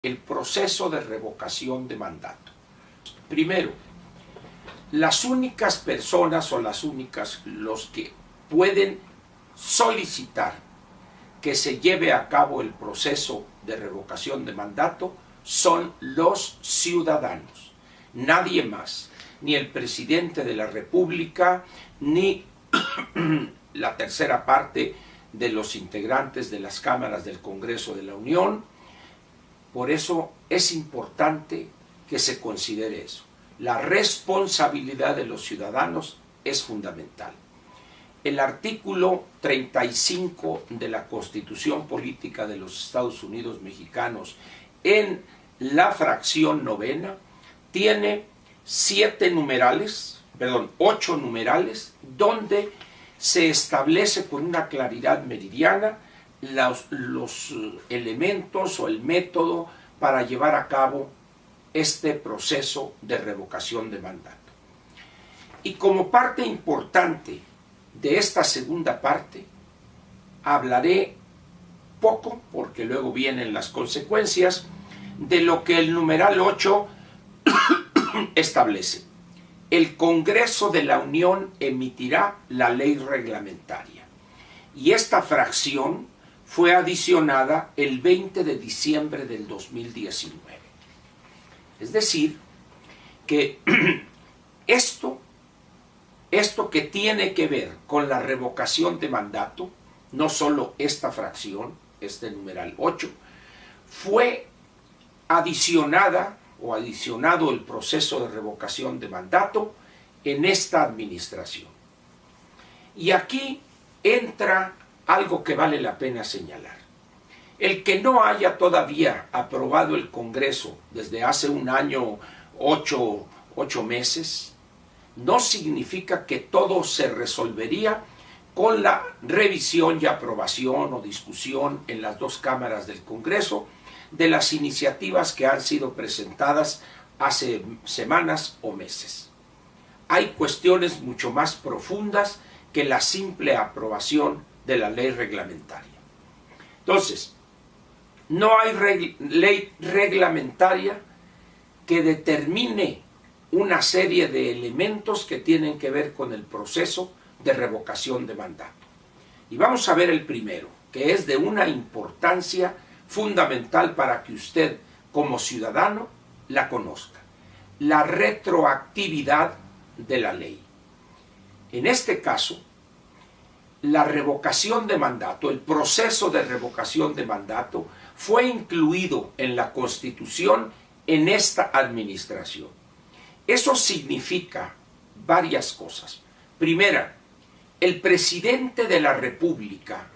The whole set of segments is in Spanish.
el proceso de revocación de mandato. Primero, las únicas personas o los que pueden solicitar que se lleve a cabo el proceso de revocación de mandato son los ciudadanos, nadie más, ni el presidente de la República, ni la tercera parte de los integrantes de las cámaras del Congreso de la Unión. Por eso es importante que se considere eso. La responsabilidad de los ciudadanos es fundamental. El artículo 35 de la Constitución Política de los Estados Unidos Mexicanos, en la fracción novena, tiene 8 numerales, donde se establece con una claridad meridiana los elementos o el método para llevar a cabo este proceso de revocación de mandato. Y como parte importante de esta segunda parte, hablaré poco, porque luego vienen las consecuencias, de lo que el numeral 8 establece. El Congreso de la Unión emitirá la ley reglamentaria. Y esta fracción fue adicionada el 20 de diciembre del 2019. Es decir, que esto que tiene que ver con la revocación de mandato, no solo esta fracción, este numeral 8, fue adicionada o adicionado el proceso de revocación de mandato en esta administración. Y aquí entra algo que vale la pena señalar. El que no haya todavía aprobado el Congreso desde hace un año, 8 meses, no significa que todo se resolvería con la revisión y aprobación o discusión en las dos cámaras del Congreso de las iniciativas que han sido presentadas hace semanas o meses. Hay cuestiones mucho más profundas que la simple aprobación de la ley reglamentaria. Entonces, no hay ley reglamentaria que determine una serie de elementos que tienen que ver con el proceso de revocación de mandato. Y vamos a ver el primero, que es de una importancia fundamental para que usted, como ciudadano, la conozca. La retroactividad de la ley. En este caso, la revocación de mandato, el proceso de revocación de mandato, fue incluido en la Constitución en esta administración. Eso significa varias cosas. Primera, el presidente de la República,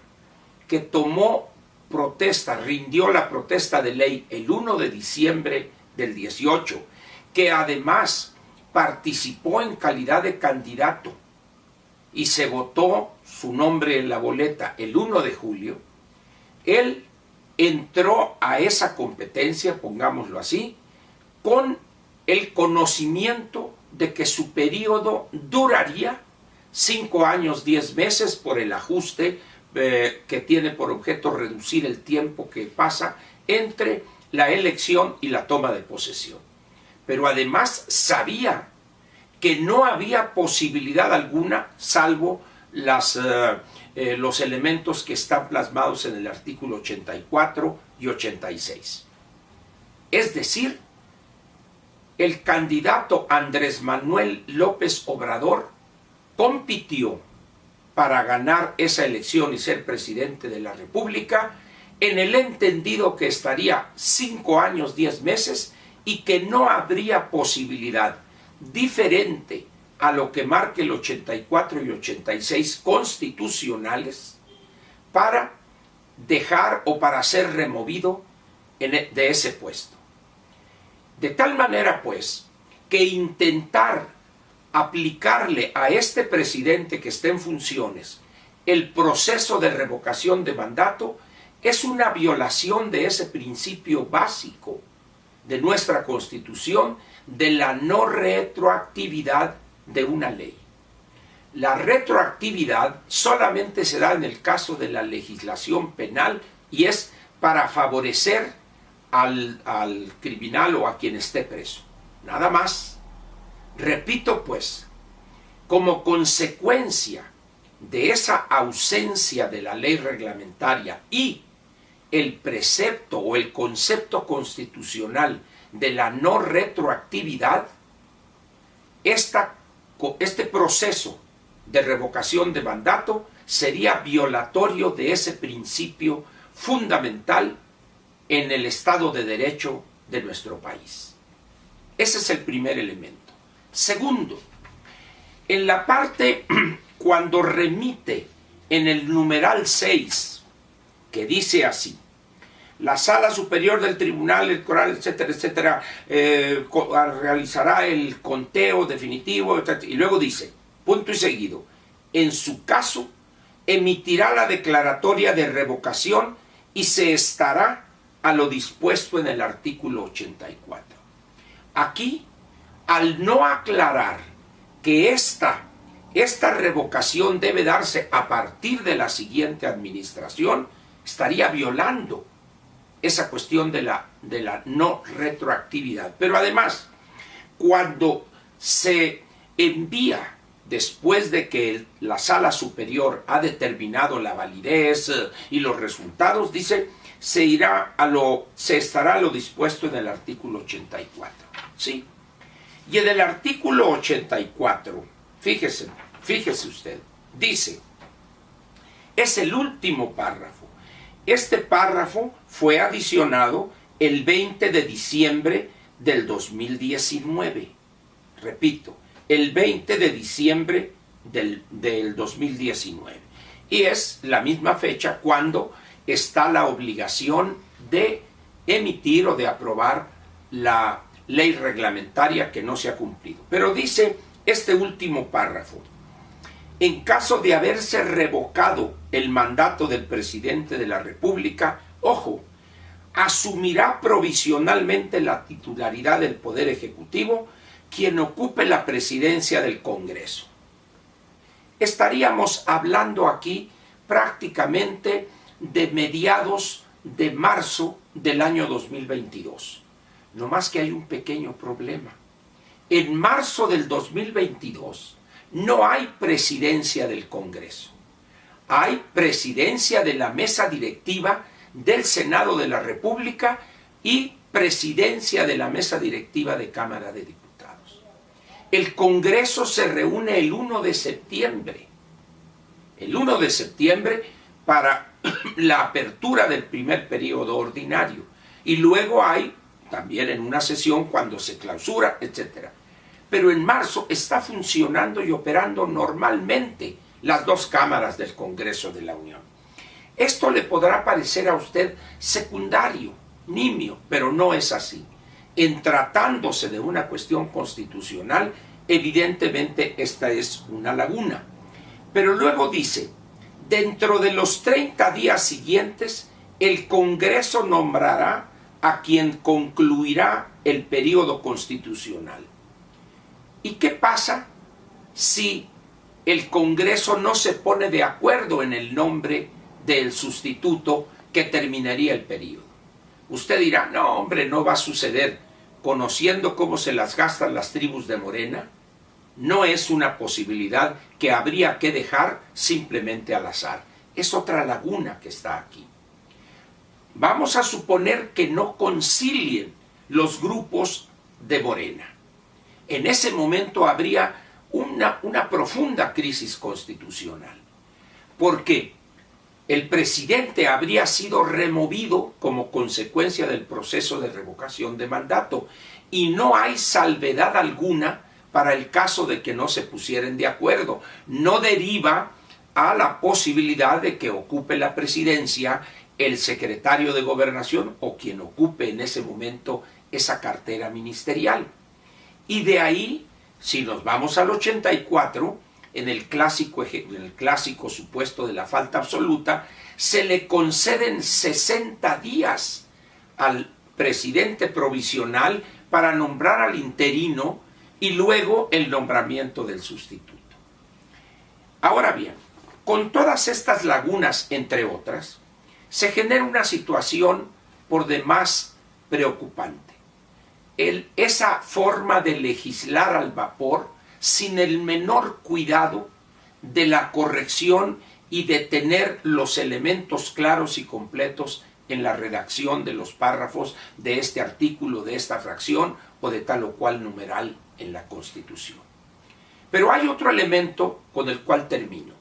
que tomó protesta, rindió la protesta de ley el 1 de diciembre del 18, que además participó en calidad de candidato y se votó su nombre en la boleta el 1 de julio, él entró a esa competencia, pongámoslo así, con el conocimiento de que su periodo duraría 5 años, 10 meses por el ajuste que tiene por objeto reducir el tiempo que pasa entre la elección y la toma de posesión. Pero además sabía que no había posibilidad alguna, salvo los elementos que están plasmados en el artículo 84 y 86. Es decir, el candidato Andrés Manuel López Obrador compitió para ganar esa elección y ser presidente de la República en el entendido que estaría 5 años, 10 meses y que no habría posibilidad diferente a lo que marque el 84 y 86 constitucionales para dejar o para ser removido de ese puesto. De tal manera, pues, que intentar aplicarle a este presidente que está en funciones el proceso de revocación de mandato es una violación de ese principio básico de nuestra Constitución de la no retroactividad de una ley. La retroactividad solamente se da en el caso de la legislación penal y es para favorecer al criminal o a quien esté preso. Nada más. Repito pues, como consecuencia de esa ausencia de la ley reglamentaria y el precepto o el concepto constitucional de la no retroactividad, este proceso de revocación de mandato sería violatorio de ese principio fundamental en el Estado de Derecho de nuestro país. Ese es el primer elemento. Segundo, en la parte cuando remite en el numeral 6, que dice así: la Sala Superior del Tribunal Electoral, etcétera, etcétera, realizará el conteo definitivo, etcétera, y luego dice, punto y seguido, en su caso, emitirá la declaratoria de revocación y se estará a lo dispuesto en el artículo 84. Aquí, al no aclarar que esta revocación debe darse a partir de la siguiente administración, estaría violando esa cuestión de la no retroactividad. Pero además, cuando se envía después de que la Sala Superior ha determinado la validez y los resultados, dice, se estará a lo dispuesto en el artículo 84. ¿Sí? Y en el artículo 84, fíjese usted, dice, es el último párrafo. Este párrafo fue adicionado el 20 de diciembre del 2019. Repito, el 20 de diciembre del 2019. Y es la misma fecha cuando está la obligación de emitir o de aprobar la ley reglamentaria que no se ha cumplido. Pero dice este último párrafo: en caso de haberse revocado el mandato del presidente de la República, ojo, asumirá provisionalmente la titularidad del Poder Ejecutivo quien ocupe la presidencia del Congreso. Estaríamos hablando aquí prácticamente de mediados de marzo del año 2022. No más que hay un pequeño problema. En marzo del 2022 no hay presidencia del Congreso. Hay presidencia de la mesa directiva del Senado de la República y presidencia de la mesa directiva de Cámara de Diputados. El Congreso se reúne el 1 de septiembre. El 1 de septiembre para la apertura del primer periodo ordinario. Y luego hay también en una sesión cuando se clausura, etc. Pero en marzo está funcionando y operando normalmente las dos cámaras del Congreso de la Unión. Esto le podrá parecer a usted secundario, nimio, pero no es así. En tratándose de una cuestión constitucional, evidentemente esta es una laguna. Pero luego dice, dentro de los 30 días siguientes, el Congreso nombrará a quien concluirá el periodo constitucional. ¿Y qué pasa si el Congreso no se pone de acuerdo en el nombre del sustituto que terminaría el periodo? Usted dirá, no hombre, no va a suceder. Conociendo cómo se las gastan las tribus de Morena, no es una posibilidad que habría que dejar simplemente al azar. Es otra laguna que está aquí. Vamos a suponer que no concilien los grupos de Morena. En ese momento habría una profunda crisis constitucional, porque el presidente habría sido removido como consecuencia del proceso de revocación de mandato y no hay salvedad alguna para el caso de que no se pusieran de acuerdo. No deriva a la posibilidad de que ocupe la presidencia el secretario de Gobernación o quien ocupe en ese momento esa cartera ministerial. Y de ahí, si nos vamos al 84, en el clásico supuesto de la falta absoluta, se le conceden 60 días al presidente provisional para nombrar al interino y luego el nombramiento del sustituto. Ahora bien, con todas estas lagunas, entre otras, se genera una situación por demás preocupante. Esa forma de legislar al vapor sin el menor cuidado de la corrección y de tener los elementos claros y completos en la redacción de los párrafos de este artículo, de esta fracción o de tal o cual numeral en la Constitución. Pero hay otro elemento con el cual termino.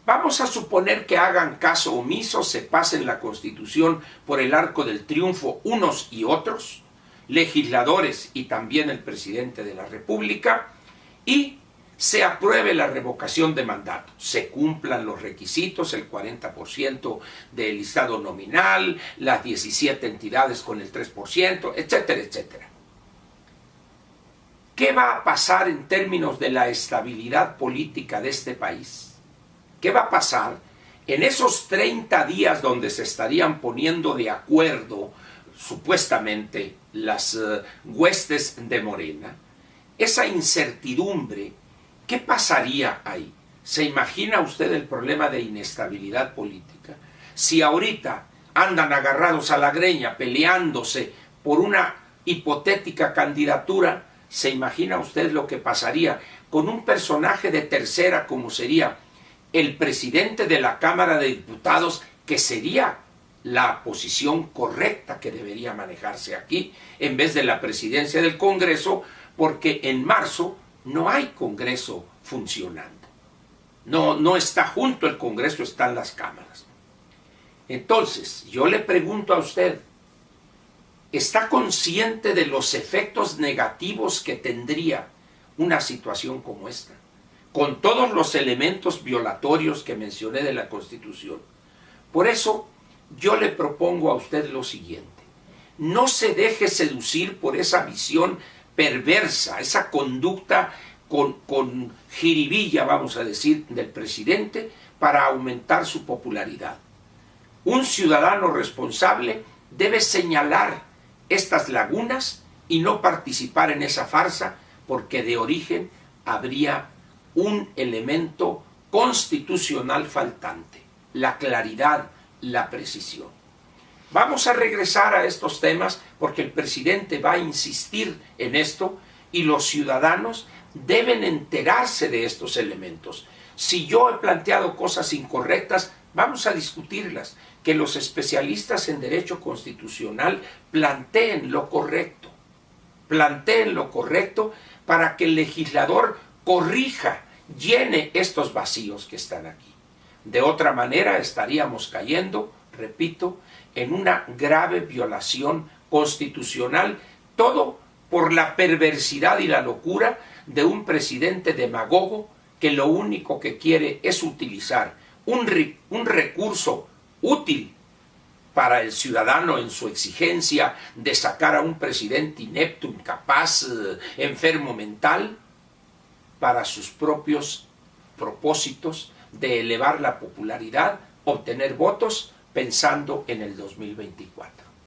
Vamos a suponer que hagan caso omiso, se pasen la Constitución por el arco del triunfo unos y otros, legisladores y también el presidente de la República, y se apruebe la revocación de mandato, se cumplan los requisitos, el 40% del listado nominal, las 17 entidades con el 3%, etcétera, etcétera. ¿Qué va a pasar en términos de la estabilidad política de este país? ¿Qué va a pasar en esos 30 días donde se estarían poniendo de acuerdo supuestamente las huestes de Morena? Esa incertidumbre, ¿qué pasaría ahí? ¿Se imagina usted el problema de inestabilidad política? Si ahorita andan agarrados a la greña peleándose por una hipotética candidatura, ¿se imagina usted lo que pasaría con un personaje de tercera como sería el presidente de la Cámara de Diputados, que sería la posición correcta que debería manejarse aquí, en vez de la presidencia del Congreso, porque en marzo no hay Congreso funcionando. No está junto el Congreso, están las cámaras. Entonces, yo le pregunto a usted, ¿está consciente de los efectos negativos que tendría una situación como esta? Con todos los elementos violatorios que mencioné de la Constitución. Por eso, yo le propongo a usted lo siguiente. No se deje seducir por esa visión perversa, esa conducta con jiribilla, vamos a decir, del presidente para aumentar su popularidad. Un ciudadano responsable debe señalar estas lagunas y no participar en esa farsa, porque de origen habría un elemento constitucional faltante: la claridad, la precisión. Vamos a regresar a estos temas porque el presidente va a insistir en esto y los ciudadanos deben enterarse de estos elementos. Si yo he planteado cosas incorrectas, vamos a discutirlas. Que los especialistas en derecho constitucional planteen lo correcto. Planteen lo correcto para que el legislador corrija, llene estos vacíos que están aquí. De otra manera estaríamos cayendo, repito, en una grave violación constitucional, todo por la perversidad y la locura de un presidente demagogo que lo único que quiere es utilizar un recurso útil para el ciudadano en su exigencia de sacar a un presidente inepto, incapaz, enfermo mental, para sus propios propósitos de elevar la popularidad, obtener votos, pensando en el 2024.